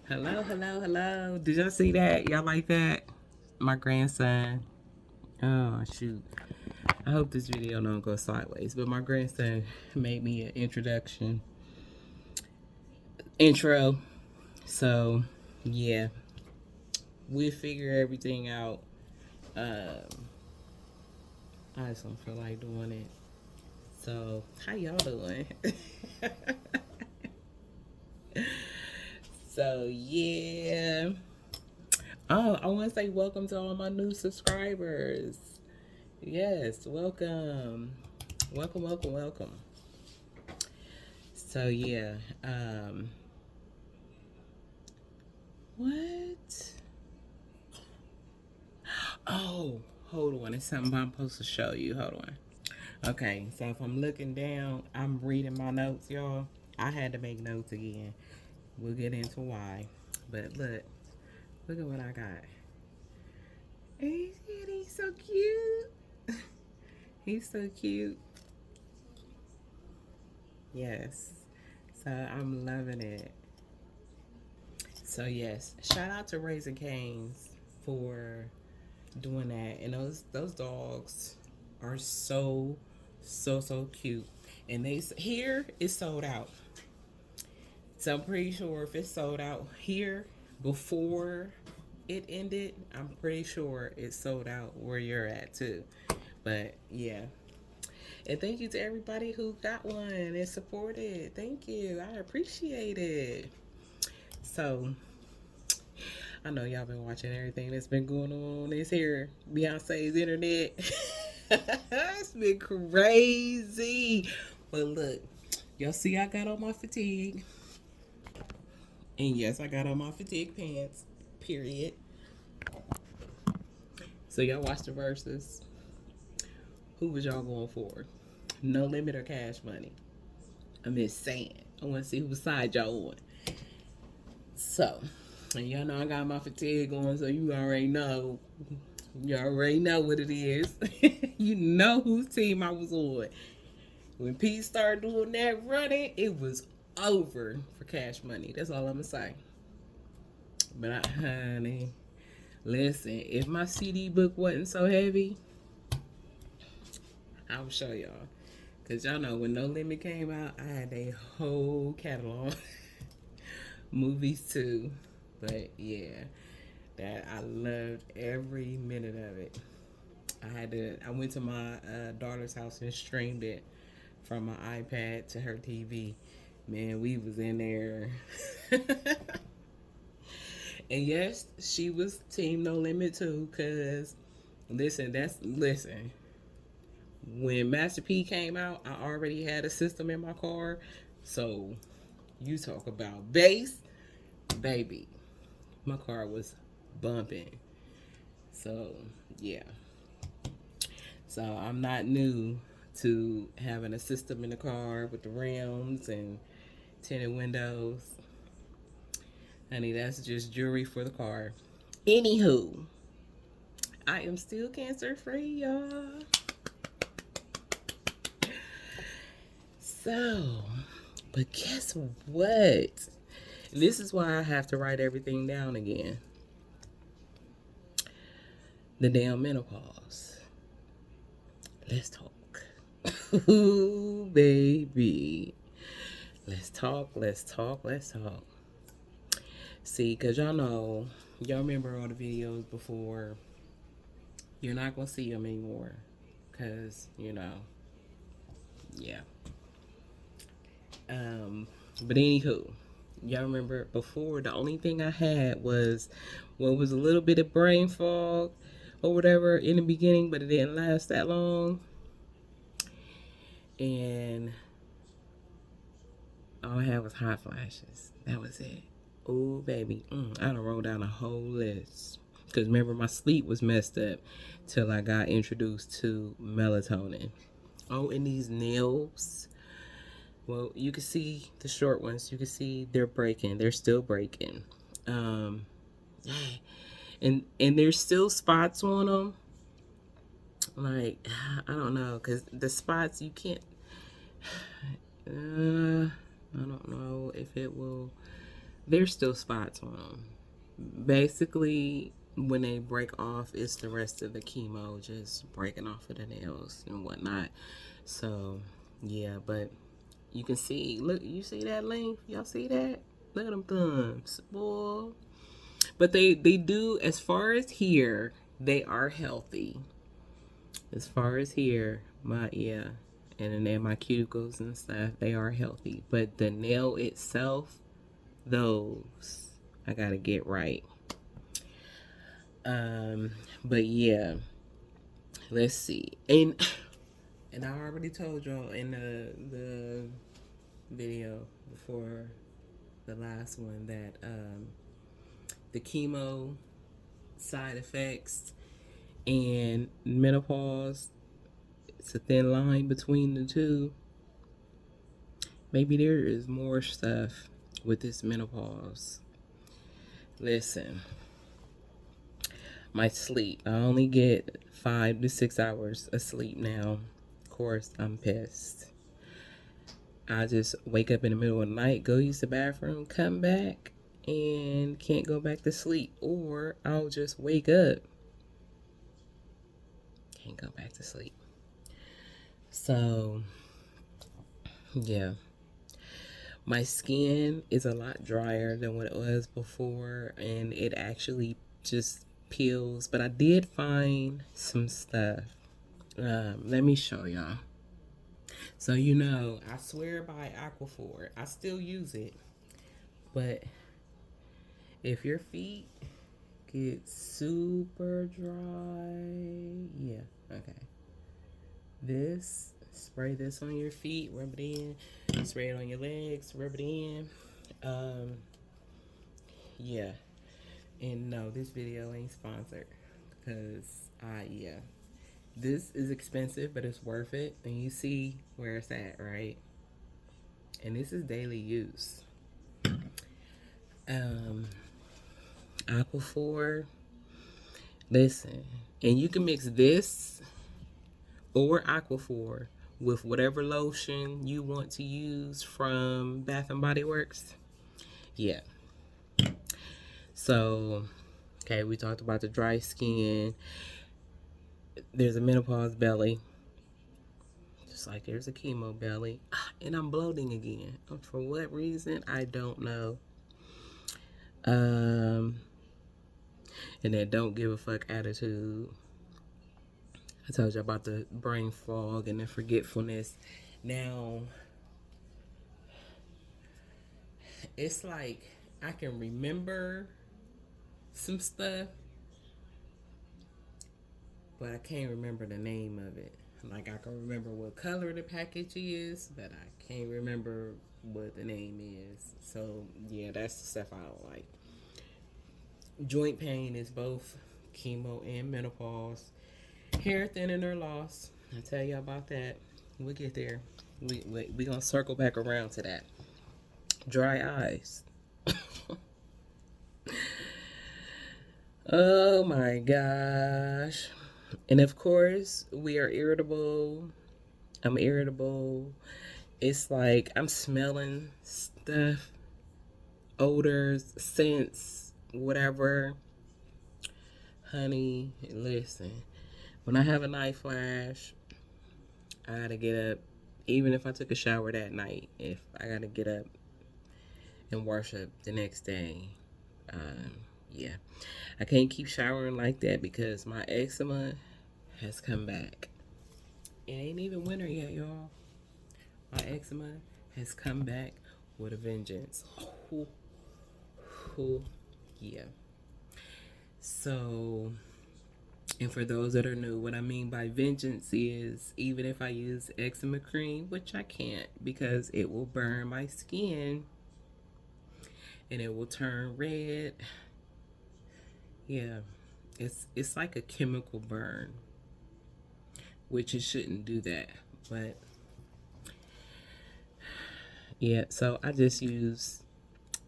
Hello, hello, hello. Did y'all see that? Y'all like that? My grandson. Oh shoot. I hope this video don't go sideways. But my grandson made me an intro. So yeah, we'll figure everything out. I just don't feel like doing it. So how y'all doing? So yeah. Oh, I want to say welcome to all my new subscribers. Yes, welcome. Welcome, welcome, welcome. So yeah, what? Oh, hold on. It's something I'm supposed to show you. Hold on. Okay, so if I'm looking down, I'm reading my notes, y'all. I had to make notes again. We'll get into why. But look at what I got. He's so cute. He's so cute. Yes. So I'm loving it. So yes, shout out to Raising Canes for doing that. And those dogs are so cute. And they here it's sold out. So I'm pretty sure if it's sold out here before it ended, I'm pretty sure it's sold out where you're at too. But yeah. And thank you to everybody who got one and supported. Thank you. I appreciate it. So I know y'all been watching everything that's been going on this here Beyonce's internet. It's been crazy. But look, y'all see I got on my fatigue. And yes, I got on my fatigue pants. Period. So y'all watch the verses. Who was y'all going for? No Limit or Cash Money? I'm just saying. I want to see whose side y'all on. So, and y'all know I got my fatigue on, so you already know. You already know what it is. You know whose team I was on. When Pete started doing that running, it was over for Cash Money. That's all I'm gonna say. But honey, listen, if my CD book wasn't so heavy, I will show y'all. Cause y'all know when No Limit came out, I had a whole catalog. Movies too. But yeah, that I loved every minute of it. I went to my daughter's house and streamed it from my iPad to her TV. Man, we was in there. And yes, she was Team No Limit too. Cause listen. When Master P came out, I already had a system in my car. So you talk about bass, baby. My car was bumping. So yeah. So I'm not new to having a system in the car with the rims and tinted windows. Honey, that's just jewelry for the car. Anywho, I am still cancer free, y'all. So, but guess what? This is why I have to write everything down again. The damn menopause. Let's talk. Ooh, baby. Let's talk, let's talk, let's talk. See, because y'all remember all the videos before. You're not going to see them anymore. Because, yeah. But anywho, y'all remember before the only thing I had was what was a little bit of brain fog or whatever in the beginning, but it didn't last that long. And all I had was hot flashes. That was it. Oh, baby. I done wrote down a whole list. Because remember, my sleep was messed up till I got introduced to melatonin. Oh, and these nails. Well, you can see the short ones. You can see they're breaking. They're still breaking. Um, and there's still spots on them. Like, I don't know. Because the spots, you can't. I don't know if it will there's still spots on them. Basically, when they break off, it's the rest of the chemo just breaking off of the nails and whatnot. So, yeah, but you can see, look, you see that length? Y'all see that? Look at them thumbs, boy. But they do, as far as here, they are healthy. As far as here, my, yeah, and then my cuticles and stuff, they are healthy. But the nail itself, those I gotta get right. But yeah, let's see. And I already told y'all in the video before the last one that the chemo side effects and menopause, it's a thin line between the two. Maybe there is more stuff with this menopause. Listen, my sleep, I only get 5 to 6 hours of sleep now. Of course, I'm pissed. I just wake up in the middle of the night, go use the bathroom, come back, and can't go back to sleep. Or I'll just wake up, can't go back to sleep. So, yeah. My skin is a lot drier than what it was before, and it actually just peels. But I did find some stuff. Let me show y'all. So, you know, I swear by Aquaphor. I still use it. But if your feet get super dry, yeah, okay. This, spray this on your feet, rub it in. Spray it on your legs, rub it in. Yeah. And no, this video ain't sponsored. Because, yeah. This is expensive, but it's worth it. And you see where it's at, right? And this is daily use. Aquaphor. Listen, and you can mix this or Aquaphor with whatever lotion you want to use from Bath and Body Works. Yeah. So, okay, we talked about the dry skin. There's a menopause belly. Just like there's a chemo belly. And I'm bloating again. For what reason? I don't know. And that don't give a fuck attitude. I told you about the brain fog and the forgetfulness. Now, it's like I can remember some stuff, but I can't remember the name of it. Like, I can remember what color the package is, but I can't remember what the name is. So, yeah, that's the stuff I don't like. Joint pain is both chemo and menopause. Hair thinning or loss. I'll tell you about that. We'll get there. We gonna circle back around to that. Dry eyes. Oh my gosh. And of course, we are irritable. I'm irritable. It's like I'm smelling stuff, odors, scents, whatever. Honey, listen. When I have a night flash, I gotta get up. Even if I took a shower that night, if I gotta get up and wash up the next day, yeah. I can't keep showering like that because my eczema has come back. It ain't even winter yet, y'all. My eczema has come back with a vengeance. Yeah. So, and for those that are new, what I mean by vengeance is even if I use eczema cream, which I can't because it will burn my skin and it will turn red. Yeah, it's like a chemical burn, which it shouldn't do that. But yeah, so I just use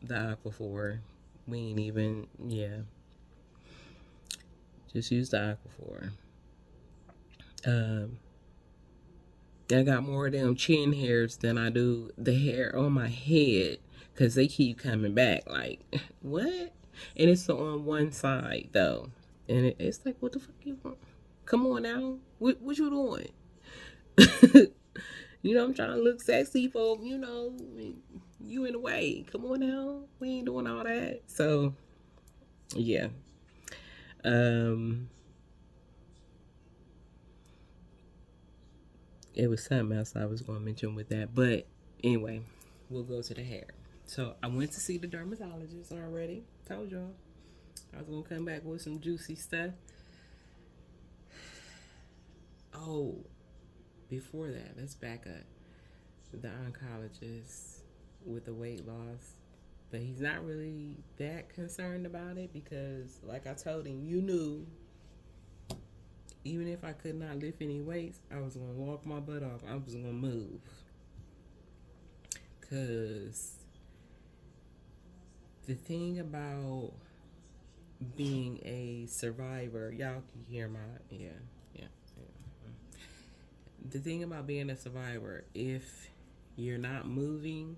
the Aquaphor. We ain't even, yeah. Just use the Aquaphor. I got more of them chin hairs than I do the hair on my head because they keep coming back. Like, what? And it's on one side, though. And it's like, what the fuck you want? Come on now. What you doing? I'm trying to look sexy for, you in the way. Come on now. We ain't doing all that. So, yeah. Um, it was something else I was going to mention with that. But anyway, we'll go to the hair. So, I went to see the dermatologist already. Told y'all. I was going to come back with some juicy stuff. Oh, before that, let's back up. The oncologist with the weight loss, but he's not really that concerned about it because, like I told him, you knew even if I could not lift any weights, I was gonna walk my butt off. I was gonna move because the thing about being a survivor, y'all can hear my yeah. The thing about being a survivor, if you're not moving,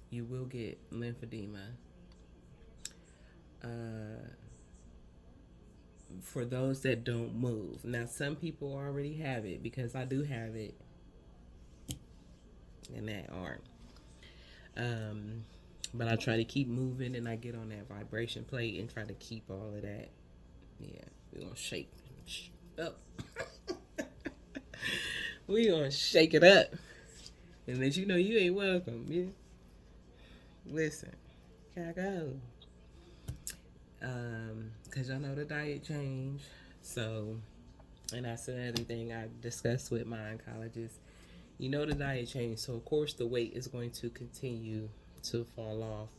you will get lymphedema. For those that don't move. Now, some people already have it because I do have it, and that aren't. But I try to keep moving, and I get on that vibration plate and try to keep all of that. Yeah, we're gonna shake up. We gonna shake it up and let you know you ain't welcome. Yeah. Listen, gotta go. Cause y'all know the diet change. So, and that's another thing I discussed with my oncologist. The diet change, so of course the weight is going to continue to fall off.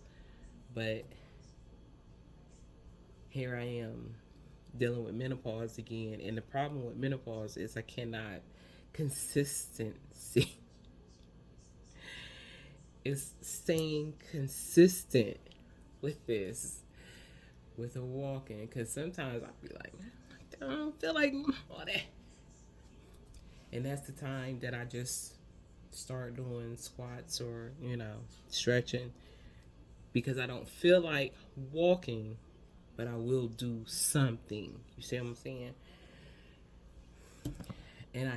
But here I am dealing with menopause again, and the problem with menopause is I cannot consistency. It's staying consistent with this, with the walking, because sometimes I'll be like, I don't feel like all that. And that's the time that I just start doing squats or, stretching because I don't feel like walking, but I will do something. You see what I'm saying? And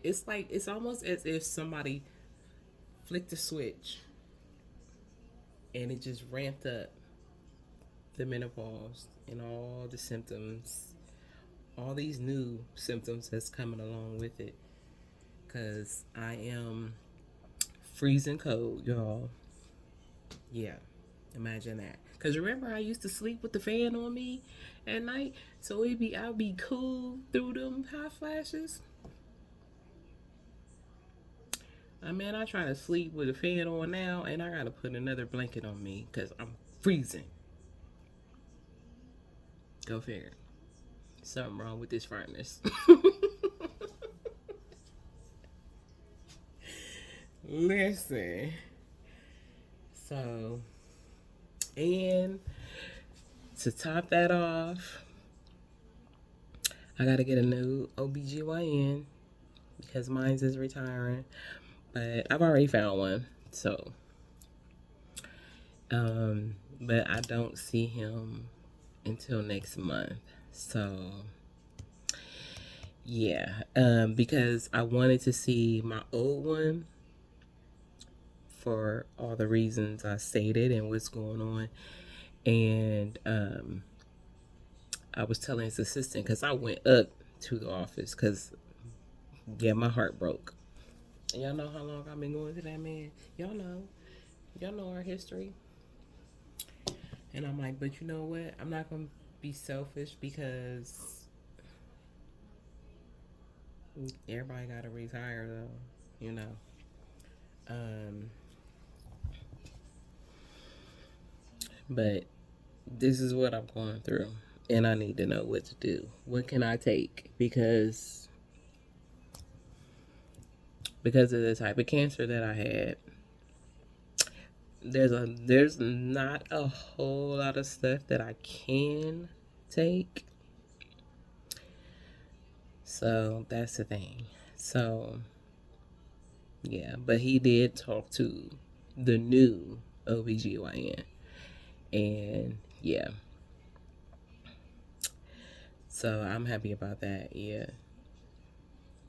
it's like, it's almost as if somebody flicked a switch and it just ramped up the menopause and all the symptoms, all these new symptoms that's coming along with it. Because I am freezing cold, y'all. Yeah, imagine that. Because remember, I used to sleep with the fan on me at night, so I'll be cool through them hot flashes. I try to sleep with a fan on now, and I gotta put another blanket on me because I'm freezing. Go figure. Something wrong with this furnace. Listen. So, and to top that off, I gotta get a new OBGYN because mine's is retiring. But I've already found one. So, but I don't see him until next month. So, yeah, because I wanted to see my old one for all the reasons I stated and what's going on. And I was telling his assistant because I went up to the office because, yeah, my heart broke. And y'all know how long I've been going to that man. Y'all know our history. And I'm like, but you know what? I'm not going to be selfish because everybody got to retire, though, But this is what I'm going through. And I need to know what to do. What can I take? Because of the type of cancer that I had, there's not a whole lot of stuff that I can take. So that's the thing. So yeah, but he did talk to the new OBGYN. And yeah, so I'm happy about that. Yeah,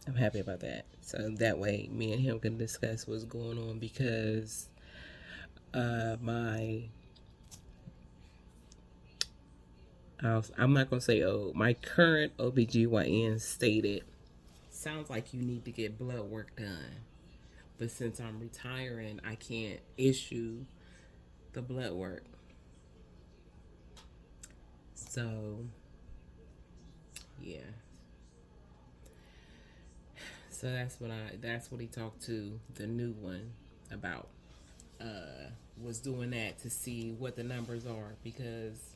I'm happy about that. So that way, me and him can discuss what's going on because my I'm not gonna say my current OBGYN stated sounds like you need to get blood work done, but since I'm retiring, I can't issue the blood work. So yeah, so that's what he talked to the new one about. Was doing that to see what the numbers are because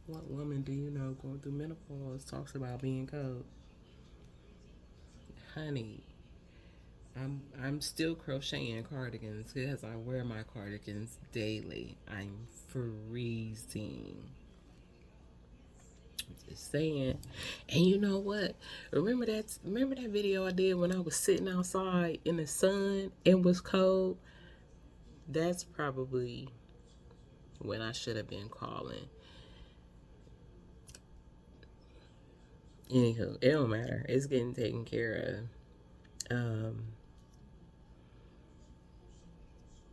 what woman do you know going through menopause talks about being cold? Honey, I'm still crocheting cardigans because I wear my cardigans daily. I'm freezing. Just saying. And you know what? Remember that video I did when I was sitting outside in the sun and was cold? That's probably when I should have been calling. Anywho, it don't matter. It's getting taken care of.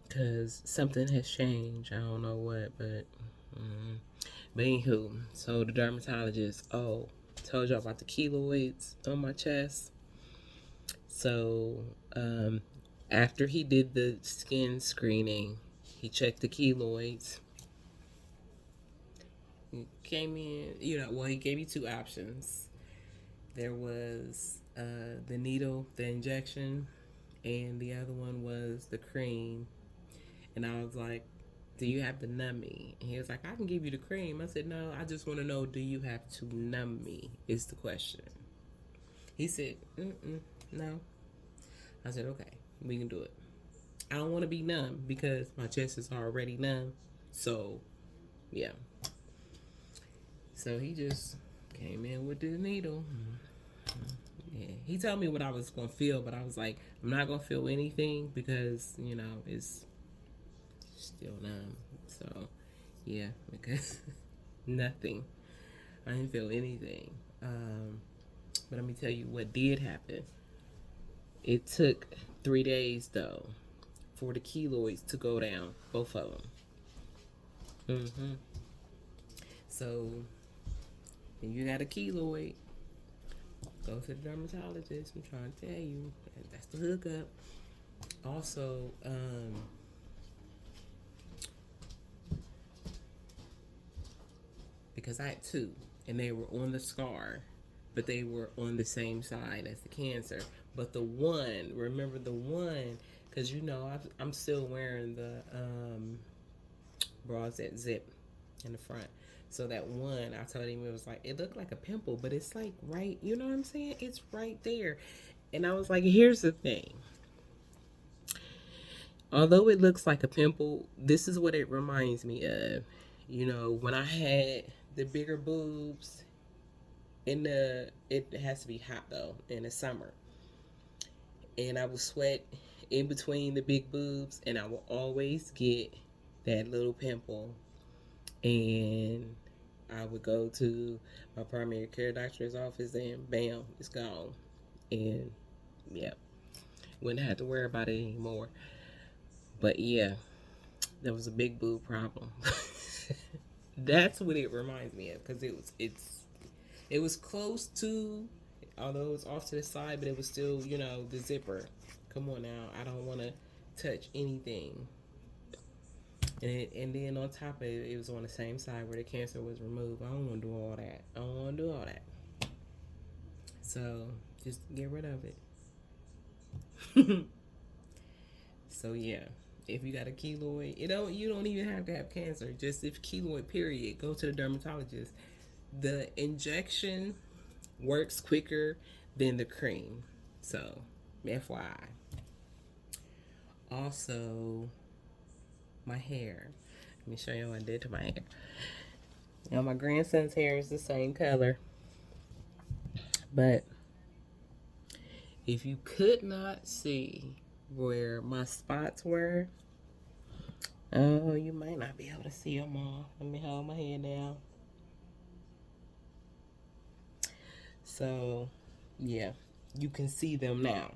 Cause something has changed. I don't know what, but anywho, so the dermatologist, told y'all about the keloids on my chest. So after he did the skin screening, he checked the keloids. He came in, he gave you two options. There was the needle, the injection, and the other one was the cream. And I was like, do you have to numb me? And he was like, I can give you the cream. I said, no, I just want to know, do you have to numb me? Is the question. He said, no. I said, okay, we can do it. I don't want to be numb because my chest is already numb. So, yeah. So he just came in with the needle. Yeah. He told me what I was going to feel, but I was like, I'm not going to feel anything because, it's still numb. So, yeah, because nothing. I didn't feel anything. But let me tell you what did happen. It took 3 days, though, for the keloids to go down, both of them. So, if you got a keloid, go to the dermatologist. I'm trying to tell you. That's the hookup. Also, because I had two, and they were on the scar, but they were on the same side as the cancer. But the one, remember the one, because I'm still wearing the bras that zip in the front. So that one, I told him it was like, it looked like a pimple, but it's like right, you know what I'm saying? It's right there. And I was like, here's the thing. Although it looks like a pimple, this is what it reminds me of. When I had the bigger boobs it has to be hot though in the summer. And I would sweat in between the big boobs and I will always get that little pimple. And I would go to my primary care doctor's office and bam, it's gone. And yeah, wouldn't have to worry about it anymore. But yeah, there was a big boob problem. That's what it reminds me of because it was close to, although it was off to the side, but it was still the zipper. Come on now, I don't want to touch anything. And then on top of it, it was on the same side where the cancer was removed. I don't want to do all that. I don't want to do all that. So just get rid of it. So yeah, if you got a keloid, you don't even have to have cancer. Just if keloid, period, go to the dermatologist. The injection works quicker than the cream. So, FYI. Also, my hair. Let me show you what I did to my hair. Now, my grandson's hair is the same color. But If you could not see where my spots were, oh, you might not be able to see them all. Let me hold my head down. So, yeah, you can see them now.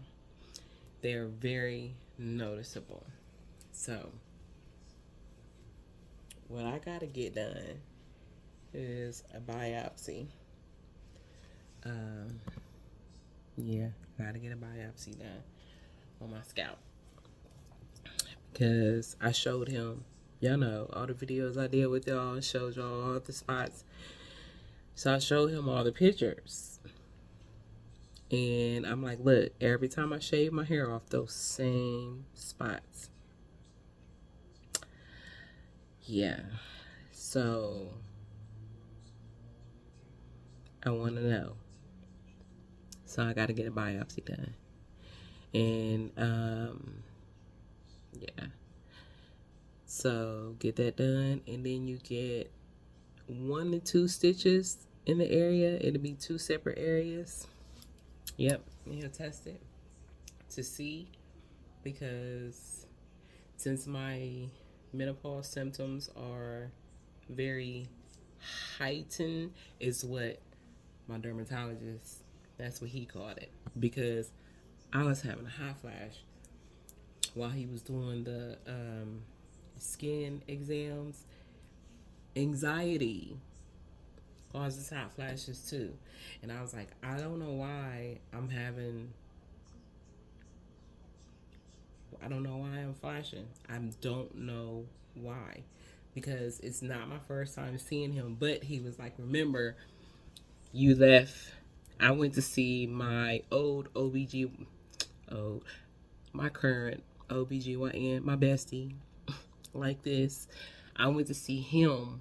They're very noticeable. So, what I gotta get done is a biopsy. Um, yeah, gotta get a biopsy done on my scalp because I showed him, y'all know, all the videos I did with y'all, showed y'all all the spots. So I showed him all the pictures. And I'm like, look, every time I shave my hair off, those same spots. Yeah. So I want to know. So I got to get a biopsy done. And, yeah. So get that done. And then you get 1 to 2 stitches in the area. It'll be 2 separate areas. Yep. He'll test it to see, because since my menopause symptoms are very heightened, is what my dermatologist, that's what he called it, because I was having a hot flash while he was doing the skin exams. Anxiety causes hot flashes too, and I was like, I don't know why I'm flashing. I don't know why, because it's not my first time seeing him. But he was like, remember, you left. I went to see my my current OBGYN, my bestie, like this. I went to see him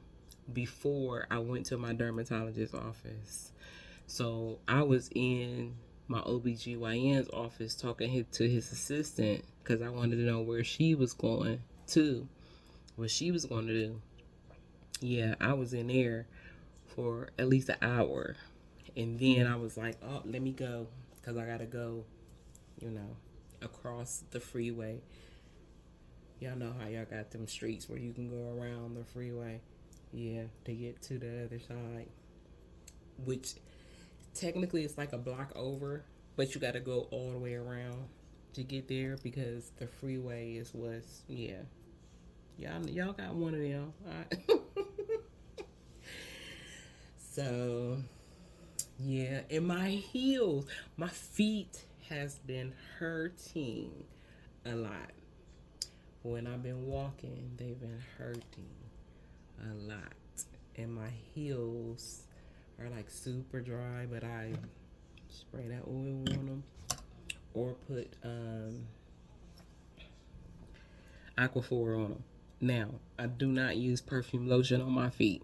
before I went to my dermatologist's office. So I was in my OBGYN's office talking to his assistant because I wanted to know where she was going to, what she was going to do. Yeah, I was in there for at least an hour. And then I was like, oh, let me go, because I got to go, across the freeway. Y'all know how y'all got them streets where you can go around the freeway. Yeah, to get to the other side. Which technically it's like a block over, but you got to go all the way around to get there, because the freeway is what's, yeah. Y'all got one of them. So, yeah, and my heels, my feet has been hurting a lot. When I've been walking, they've been hurting a lot. And my heels are like super dry, but I spray that oil on them or put Aquaphor on them. Now, I do not use perfume lotion on my feet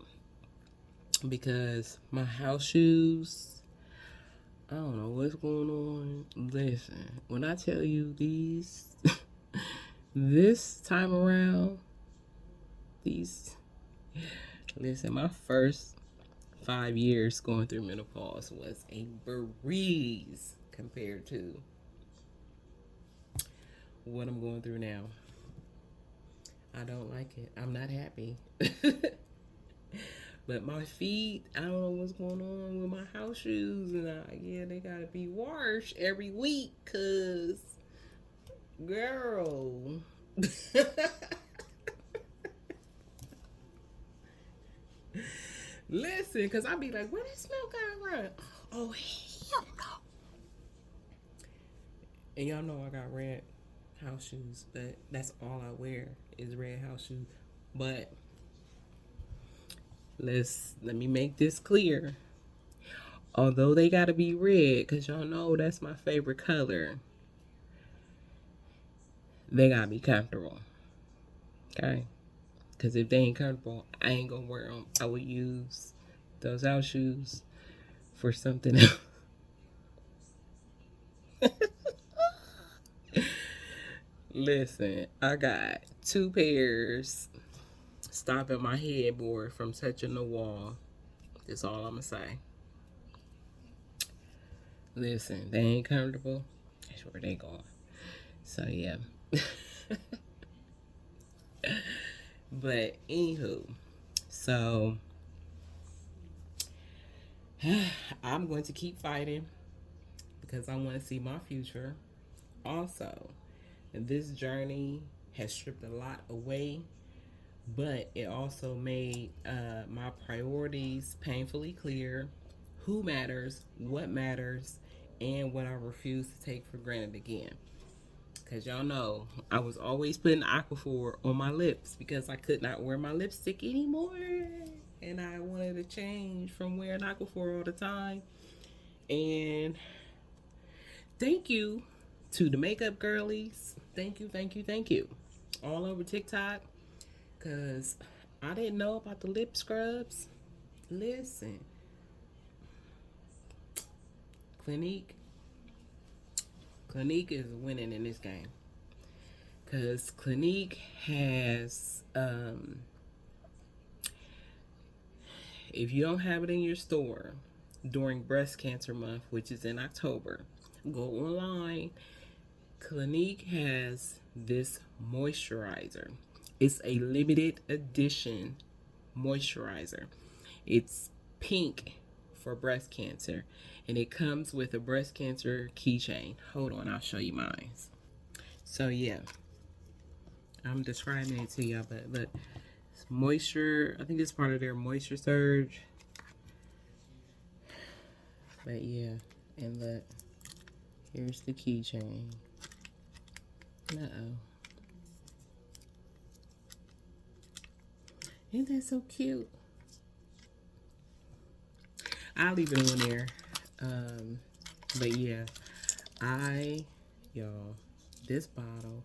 because my house shoes, I don't know what's going on. Listen, when I tell you these, this time around, listen, my first 5 years going through menopause was a breeze compared to what I'm going through now. I don't like it. I'm not happy. But my feet, I don't know what's going on with my house shoes. And they gotta be washed every week, cause, girl. Listen, cause I be like, where this smell come from? Oh, hell no. And y'all know I got red house shoes, but that's all I wear is red house shoes. But let me make this clear. Although they gotta be red, cause y'all know that's my favorite color, they gotta be comfortable. Okay? Cause if they ain't comfortable, I ain't gonna wear them. I would use those house shoes for something else. Listen, I got 2 pairs stopping my headboard from touching the wall. That's all I'm gonna say. Listen, they ain't comfortable. That's where they going. So yeah. But anywho, so I'm going to keep fighting because I want to see my future. Also, this journey has stripped a lot away, but it also made my priorities painfully clear: who matters, what matters, and what I refuse to take for granted again. Because y'all know I was always putting Aquaphor on my lips because I could not wear my lipstick anymore. And I wanted to change from wearing Aquaphor all the time. And thank you to the makeup girlies. Thank you, thank you, thank you. All over TikTok. Because I didn't know about the lip scrubs. Listen, Clinique. Clinique is winning in this game. Because Clinique has, if you don't have it in your store during breast cancer month, which is in October, go online. Clinique has this moisturizer. It's a limited edition moisturizer. It's pink for breast cancer, and it comes with a breast cancer keychain. Hold on, I'll show you mine. So yeah, I'm describing it to y'all, but look, it's moisture. I think it's part of their moisture surge. But yeah, and look, here's the keychain. Uh-oh. Isn't that so cute? I'll leave it on there. But yeah, y'all, this bottle,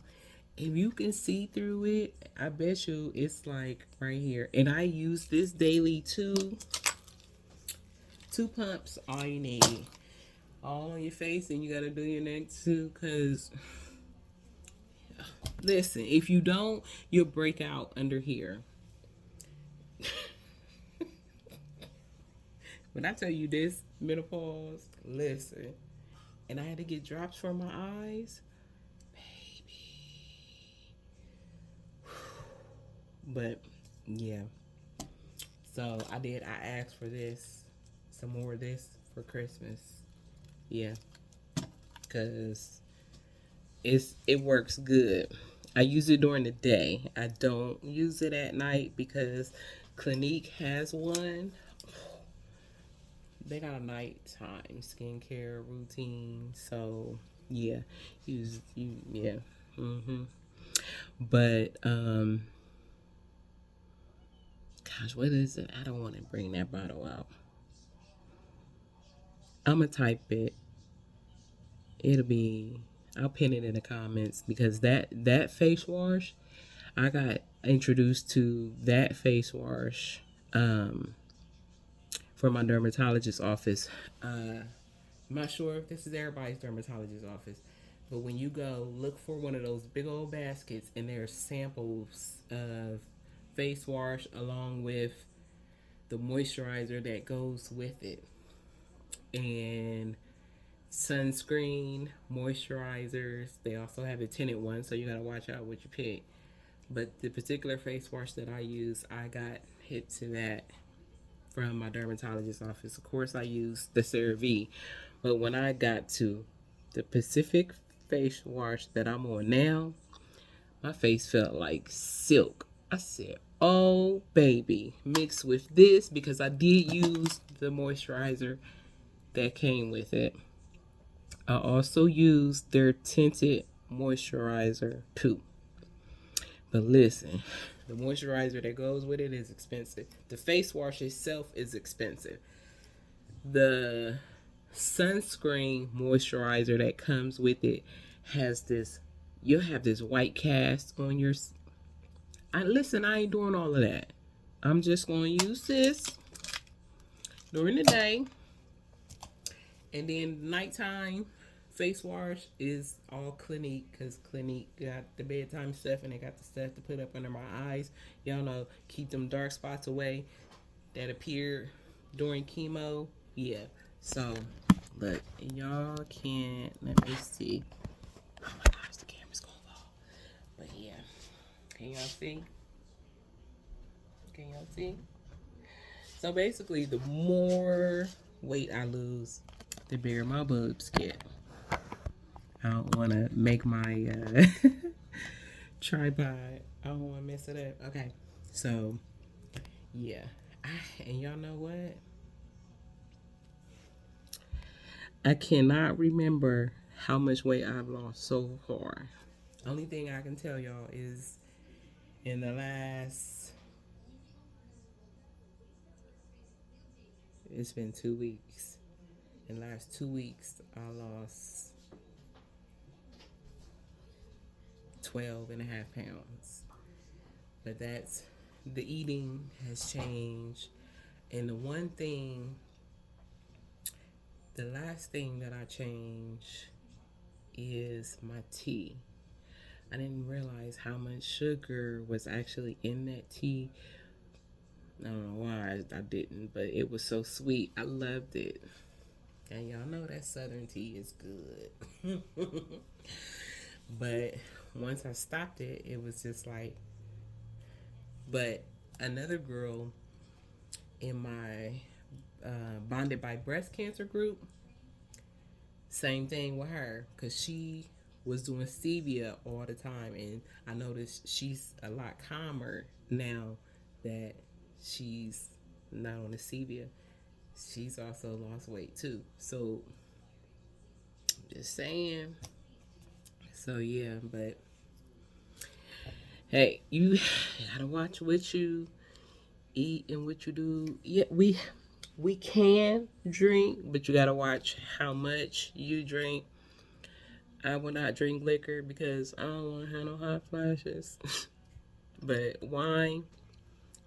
if you can see through it, I bet you it's like right here. And I use this daily too. 2 pumps, all you need. All on your face, and you gotta do your neck too, because listen, if you don't, you'll break out under here. When I tell you this, menopause, listen. And I had to get drops for my eyes, baby. But yeah. So I asked for this, some more of this for Christmas. Yeah. Cause it works good. I use it during the day. I don't use it at night because Clinique has one. They got a nighttime skincare routine, so yeah, yeah. But gosh, what is it? I don't want to bring that bottle out. I'm gonna type it. It'll be. I'll pin it in the comments because that face wash, I got introduced to that face wash from my dermatologist office. I'm not sure if this is everybody's dermatologist office, but when you go, look for one of those big old baskets, and there's samples of face wash along with the moisturizer that goes with it, and sunscreen, moisturizers. They also have a tinted one, so you gotta watch out what you pick. But the particular face wash that I use, I got hit to that from my dermatologist office. Of course, I use the CeraVe, but when I got to the Pacific face wash that I'm on now, my face felt like silk. I said, oh baby, mixed with this, because I did use the moisturizer that came with it. I also used their tinted moisturizer too. But listen, the moisturizer that goes with it is expensive. The face wash itself is expensive. The sunscreen moisturizer that comes with it has this, you'll have this white cast on your. I ain't doing all of that. I'm just going to use this during the day, and then nighttime face wash is all Clinique, because Clinique got the bedtime stuff and they got the stuff to put up under my eyes. Y'all know, keep them dark spots away that appear during chemo. Yeah. So Look, y'all can't. Let me see. Oh my gosh, the camera's going low. But yeah, can y'all see? Can y'all see? So basically, the more weight I lose, the bigger my boobs get. I don't want to make my tripod. I don't want to mess it up. Okay, so yeah, and y'all know what? I cannot remember how much weight I've lost so far. Only thing I can tell y'all is in the last, it's been 2 weeks. In the last 2 weeks, I lost 12 and a half pounds. But that's, the eating has changed. And the one thing, the last thing that I changed is my tea. I didn't realize how much sugar was actually in that tea. I don't know why I didn't, but it was so sweet. I loved it. And y'all know that Southern tea is good. But once I stopped it, it was just like, but another girl in my Bonded by Breast Cancer group, same thing with her, because she was doing stevia all the time. And I noticed she's a lot calmer now that she's not on the stevia. She's also lost weight too. So, just saying. So, yeah, but hey, you gotta watch what you eat and what you do. Yeah, we can drink, but you gotta watch how much you drink. I will not drink liquor because I don't want to have no hot flashes. But wine,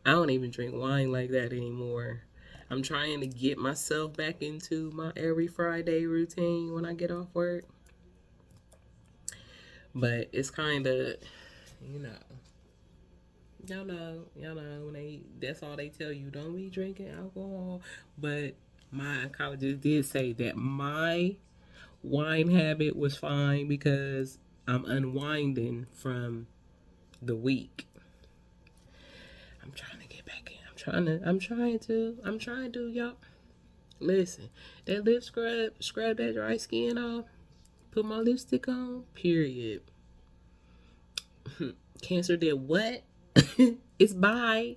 I don't even drink wine like that anymore. I'm trying to get myself back into my every Friday routine when I get off work. But it's kind of, you know, y'all know when that's all they tell you. Don't be drinking alcohol. But my oncologist did say that my wine habit was fine because I'm unwinding from the week. I'm trying to get back in. I'm trying to, y'all. Listen, that lip scrub that dry skin off, put my lipstick on, period. Cancer did what? It's bye.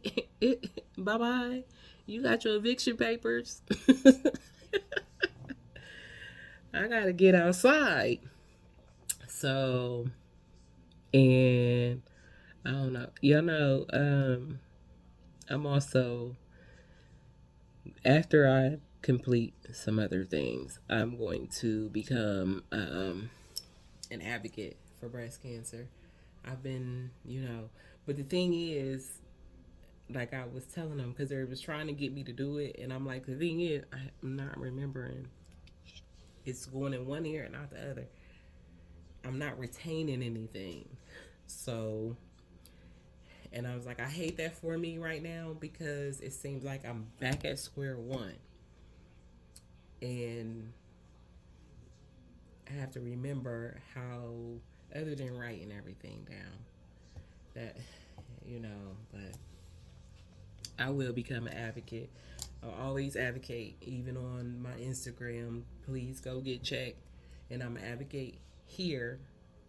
Bye bye. You got your eviction papers. I gotta get outside. So, and I don't know. Y'all know, I'm also, after I complete some other things, I'm going to become an advocate for breast cancer. I've been, but the thing is, like I was telling them, because they was trying to get me to do it, and I'm like, the thing is, I'm not remembering. It's going in one ear and not the other. I'm not retaining anything. So, and I was like, I hate that for me right now because it seems like I'm back at square one. And I have to remember how, other than writing everything down, that, but I will become an advocate. I'll always advocate, even on my Instagram. Please go get checked. And I'm an advocate here.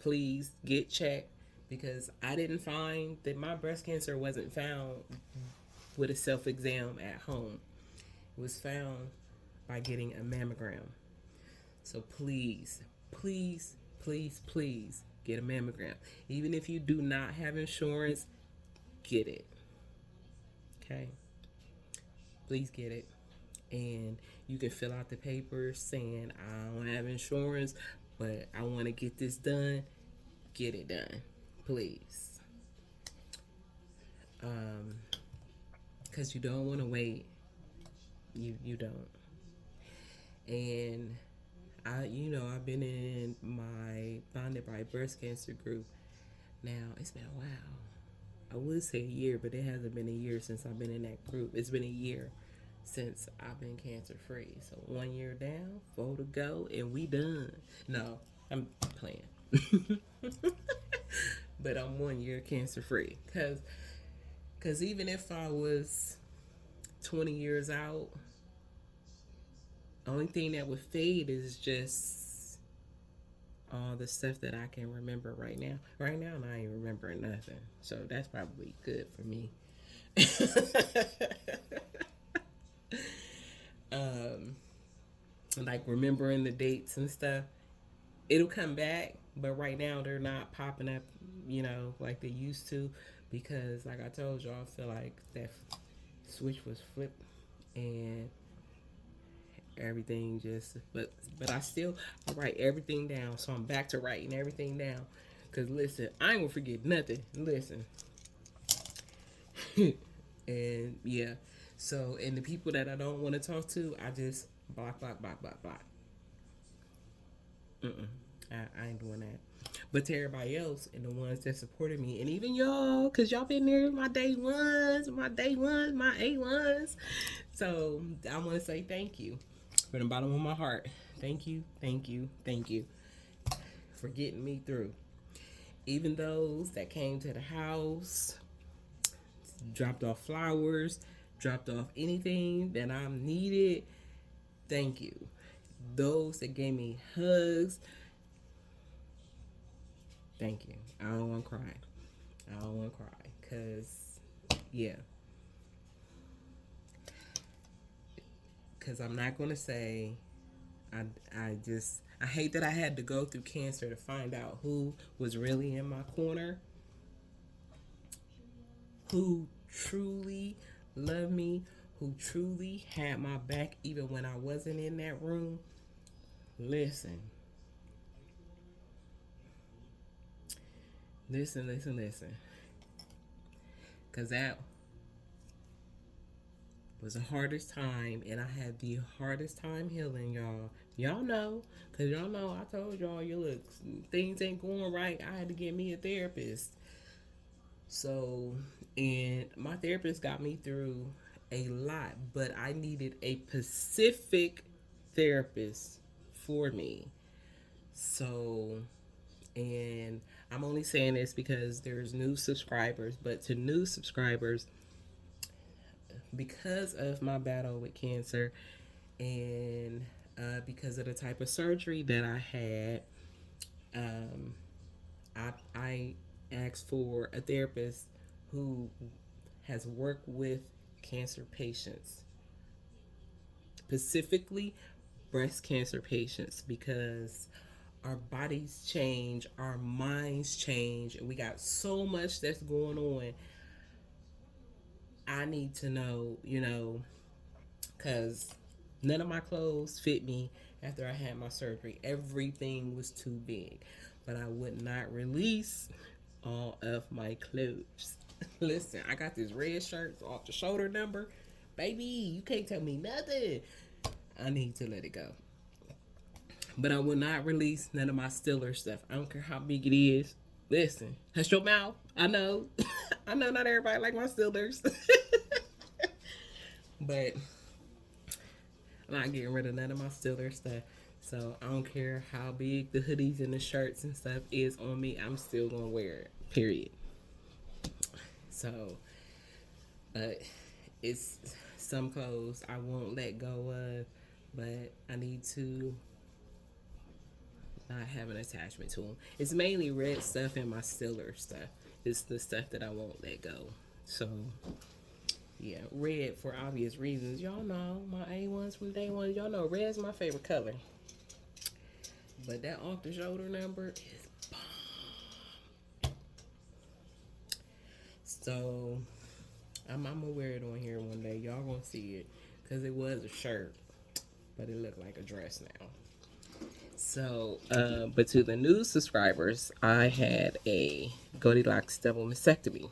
Please get checked because I didn't find that my breast cancer wasn't found with a self exam at home. It was found by getting a mammogram. So please, please, please, please get a mammogram. Even if you do not have insurance, get it. Okay? Please get it. And you can fill out the papers saying, I don't have insurance, but I want to get this done. Get it done. Please. Because you don't want to wait. You don't. And I've been in my Bonded by Breast Cancer group. Now, it's been a while. I would say a year, but it hasn't been a year since I've been in that group. It's been a year since I've been cancer free. So 1 year down, 4 to go, and we done. No, I'm playing. But I'm 1 year cancer free. Cause even if I was 20 years out, only thing that would fade is just all the stuff that I can remember right now. Right now, I ain't remembering nothing. So that's probably good for me. um, like remembering the dates and stuff, it'll come back, but right now they're not popping up, like they used to, because like I told y'all, I feel like that switch was flipped and everything just, but I write everything down, so I'm back to writing everything down. Cause listen, I ain't gonna forget nothing. Listen, and yeah, so and the people that I don't want to talk to, I just block, block, block, block, block. Mm-mm. I ain't doing that. But to everybody else and the ones that supported me, and even y'all, cause y'all been there, my day ones, my A1s. So I want to say thank you from the bottom of my heart. Thank you, thank you, thank you for getting me through. Even those that came to the house, dropped off flowers, dropped off anything that I needed. Thank you. Those that gave me hugs, thank you. I don't want to cry. I don't want to cry. Because, yeah. Because I'm not going to say, I hate that I had to go through cancer to find out who was really in my corner, who truly loved me, who truly had my back even when I wasn't in that room. Listen. Listen. Because that was the hardest time, and I had the hardest time healing, y'all. Y'all know, because y'all know I told y'all, look, things ain't going right. I had to get me a therapist. So, and my therapist got me through a lot, but I needed a specific therapist for me. So, and I'm only saying this because there's new subscribers, but to new subscribers, because of my battle with cancer and because of the type of surgery that I had, um, I asked for a therapist who has worked with cancer patients, specifically breast cancer patients, because our bodies change, our minds change, and we got so much that's going on. I need to know, because none of my clothes fit me after I had my surgery. Everything was too big, but I would not release all of my clothes. Listen, I got this red shirt off the shoulder number. Baby, you can't tell me nothing. I need to let it go. But I will not release none of my Stiller stuff. I don't care how big it is. Listen, hush your mouth. I know. I know not everybody like my Stillers. But I'm not getting rid of none of my Stiller stuff. So I don't care how big the hoodies and the shirts and stuff is on me. I'm still going to wear it. Period. So, it's some clothes I won't let go of, but I need to not have an attachment to them. It's mainly red stuff and my Stiller stuff. It's the stuff that I won't let go. So, yeah, red for obvious reasons. Y'all know my A1s from day one. Y'all know red's my favorite color. But that off the shoulder number is bomb. So I'm gonna wear it on here one day. Y'all gonna see it, because it was a shirt, but it looked like a dress now. So, but to the new subscribers, I had a Goldilocks double mastectomy.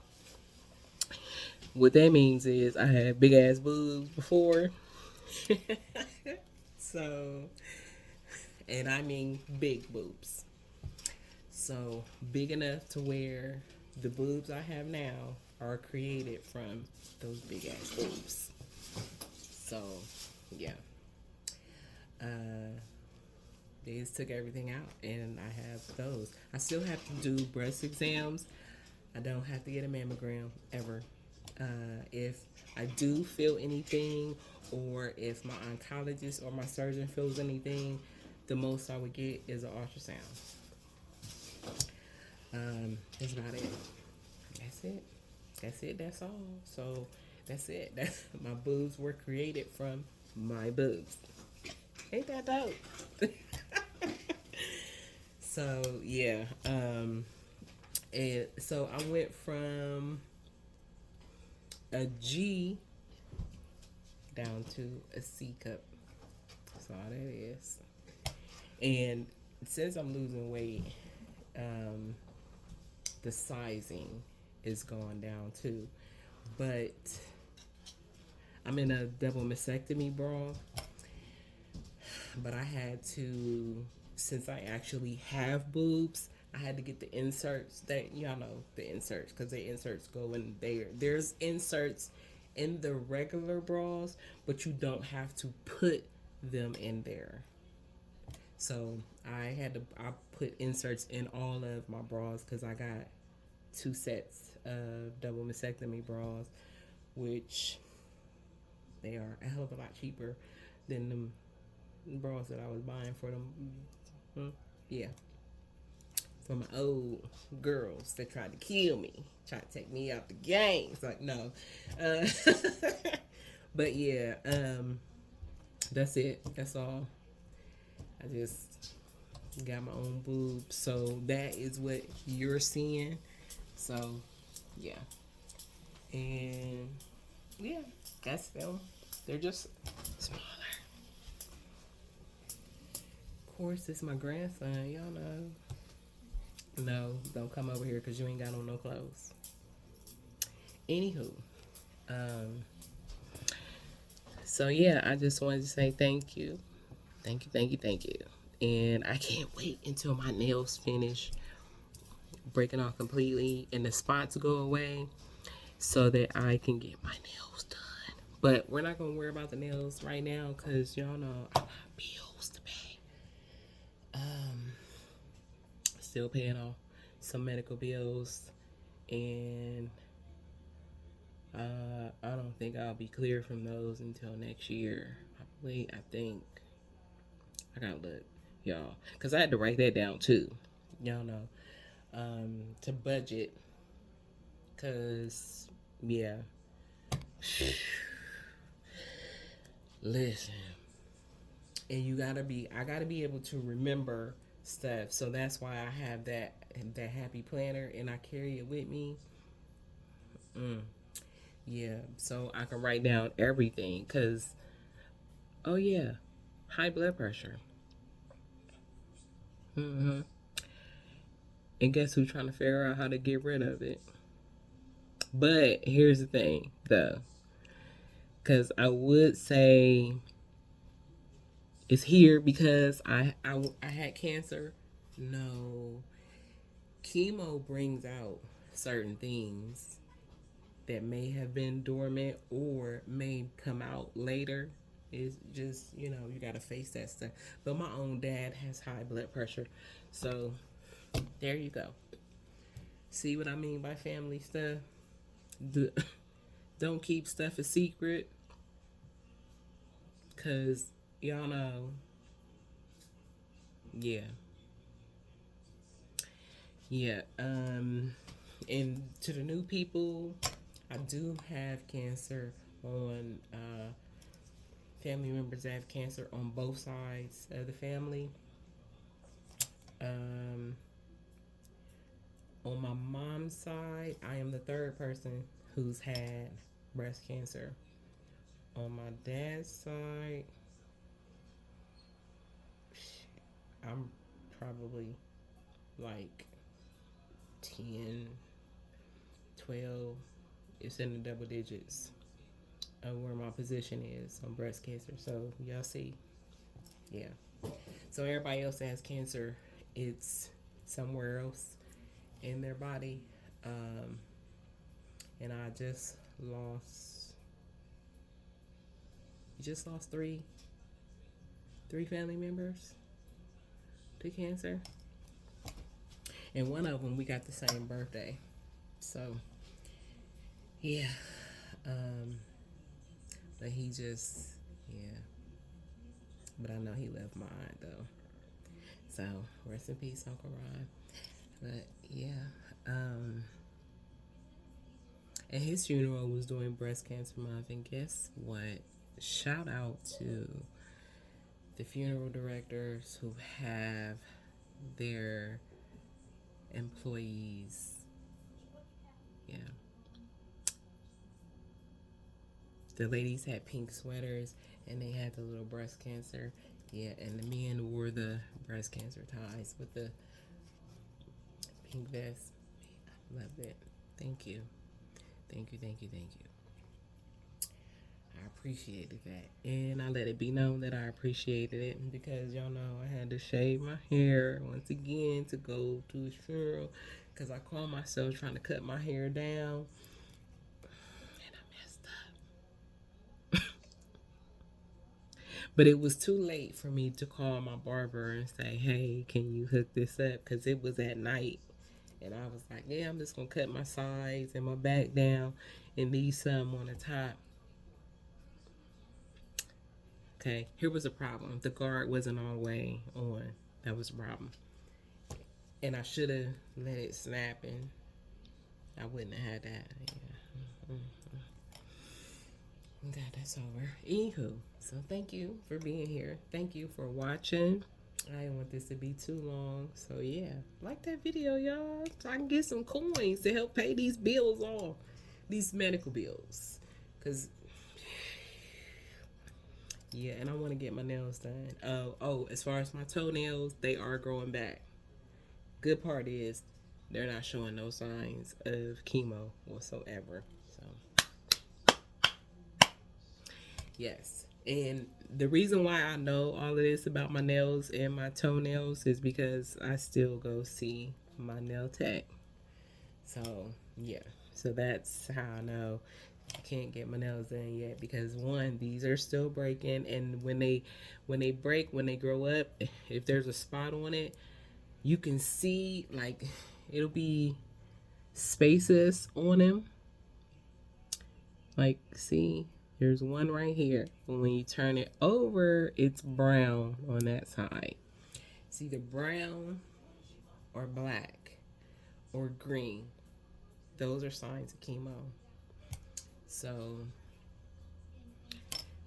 What that means is I had big ass boobs before. So, and I mean big boobs. So, big enough to where the boobs I have now are created from those big ass boobs. So, yeah. Uh, they just took everything out, and I have those. I still have to do breast exams. I don't have to get a mammogram ever. If I do feel anything, or if my oncologist or my surgeon feels anything, the most I would get is an ultrasound. That's about it. That's it. That's it. That's all. So that's it. That's my boobs were created from my boobs. Ain't that dope? So yeah. And so I went from a G down to a C cup. That's all that is. And since I'm losing weight, um, the sizing is going down too. But I'm in a double mastectomy bra. But I had to, since I actually have boobs, I had to get the inserts. That y'all know the inserts, because the inserts go in there. There's inserts in the regular bras, but you don't have to put them in there. So I put inserts in all of my bras because I got two sets of double mastectomy bras, which they are a hell of a lot cheaper than the bras that I was buying for them. Yeah, for my old girls that tried to kill me, tried to take me out the game. It's like no, uh, but yeah, that's it. That's all. I just got my own boobs, so that is what you're seeing. So yeah, and yeah, that's them. They're just smaller. Of course, it's my grandson. Y'all know. No, don't come over here because you ain't got on no clothes. Anywho, um, so yeah, I just wanted to say thank you, thank you, thank you, thank you, and I can't wait until my nails finish breaking off completely and the spots go away, so that I can get my nails done. But we're not gonna worry about the nails right now because y'all know I got bills to pay. Um, Still paying off some medical bills, and I don't think I'll be clear from those until next year. I think I gotta look, y'all, because I had to write that down too. Y'all know, to budget, because yeah, listen, and I gotta be able to remember stuff. So that's why I have that happy planner, and I carry it with me. Mm, yeah, so I can write down everything. Cause oh yeah, high blood pressure. Hmm. And guess who's trying to figure out how to get rid of it? But here's the thing, though, because I would say it's here because I had cancer. No, chemo brings out certain things that may have been dormant or may come out later. It's just, you got to face that stuff. But my own dad has high blood pressure. So there you go. See what I mean by family stuff? The, don't keep stuff a secret because y'all know, yeah. Yeah. And to the new people, I do have cancer on family members that have cancer on both sides of the family. Um, on my mom's side, I am the third person who's had breast cancer. On my dad's side, I'm probably like 10, 12. It's in the double digits of where my position is on breast cancer. So y'all see, yeah. So everybody else that has cancer, it's somewhere else in their body. Um, and I just lost You just lost three family members to cancer, and one of them we got the same birthday. So yeah, um, but he just yeah. But I know he left mine though. So rest in peace, Uncle Ron. But yeah, and his funeral was during Breast Cancer Month, and guess what? Shout out to the funeral directors who have their employees. Yeah, the ladies had pink sweaters and they had the little breast cancer. Yeah, and the men wore the breast cancer ties with the pink vest. Loved it. Thank you. Thank you, thank you, thank you. I appreciated that. And I let it be known that I appreciated it because y'all know I had to shave my hair once again to go to his funeral because I caught myself trying to cut my hair down and I messed up. But it was too late for me to call my barber and say, hey, can you hook this up? Because it was at night. And I was like, yeah, I'm just going to cut my sides and my back down and leave some on the top. Okay, here was the problem. The guard wasn't all the way on. That was the problem. And I should have let it snap and I wouldn't have had that. Yeah. Okay, that's over. Anywho, so thank you for being here. Thank you for watching. I didn't want this to be too long. So yeah, like that video, y'all. So I can get some coins to help pay these bills off. These medical bills. Because yeah, and I want to get my nails done. Oh, as far as my toenails, they are growing back. Good part is they're not showing no signs of chemo whatsoever. So yes. And the reason why I know all of this about my nails and my toenails is because I still go see my nail tech. So yeah. So that's how I know I can't get my nails done yet because one, these are still breaking, and when they break, when they grow up, if there's a spot on it, you can see like it'll be spaces on them. Like see, there's one right here. But when you turn it over, it's brown on that side. It's either brown or black or green. Those are signs of chemo. So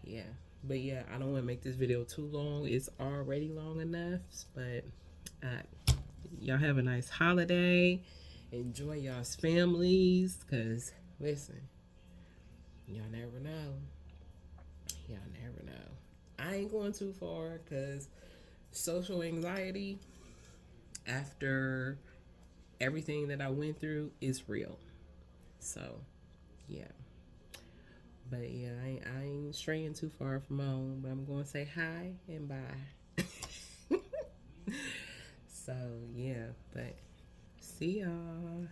yeah, but yeah, I don't want to make this video too long. It's already long enough, but y'all have a nice holiday. Enjoy y'all's families, because listen, y'all never know. Y'all never know. I ain't going too far because social anxiety after everything that I went through is real. So yeah. But yeah, I ain't straying too far from home, but I'm going to say hi and bye. So yeah, but see y'all.